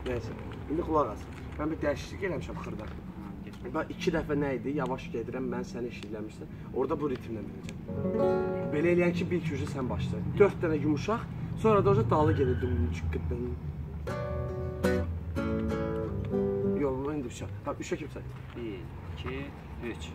Neyse, indi qulaq as. Mən bir dəyişiklik eləmişəm xırda. Bax, 2 dəfə nə idi? Yavaş gedirəm, mən səni eşitləmişdim. Orada bu ritmlə biləcəm. Belə eləyən ki, bir kücü sən başla. 4 dənə yumuşaq, sonra da orada dalı gedirdim. Yolunu indi bıçaq. Bax, 3-ə kim say? 1, 2, 3.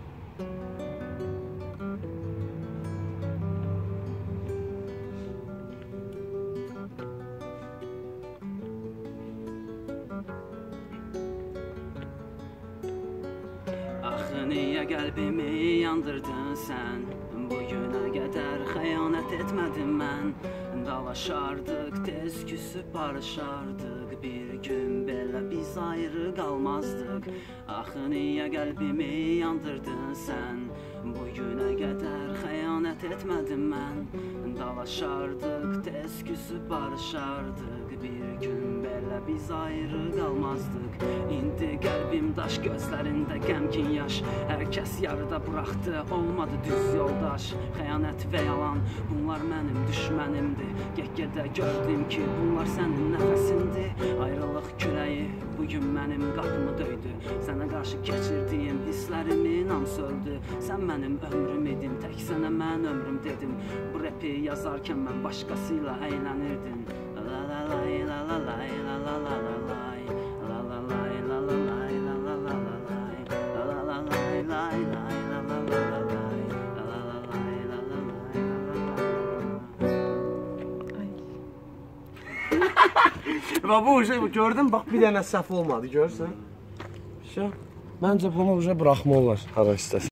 Axı niyə qəlbimi yandırdın sən? Bugünə qədər xəyanət etmədim mən. Dalaşardıq, tez küsüb barışardıq. Bir gün belə biz ayrı qalmazdıq. Axı niyə qəlbimi yandırdın sən? Bugünə qədər xəyanət etmədim mən. Dalaşardıq, tez küsüb barışardıq. Bir gün belə biz ayrı qalmazdıq. İndi qəlbim daş, gözlərində qəmkin yaş. Hər kəs yarıda buraxdı, olmadı düz yoldaş. Xəyanət və yalan, bunlar mənim düşmənimdir. Get-gedə gördüm ki, bunlar sənin nəfəsindir. Ayrılıq küləyi bugün mənim qapımı döydü. Sənə qarşı keçirdiyim hisslərimin hamısı öldü. Sən mənim ömrüm idin, tək sənə mən ömrüm dedim. Bu rapi yazarkən mən başqasıyla əylənirdim. Bu gördün, bax bir dənə səhv olmadı, görürsən? Məncə bunu bıraxmaq olar, hara istəsən.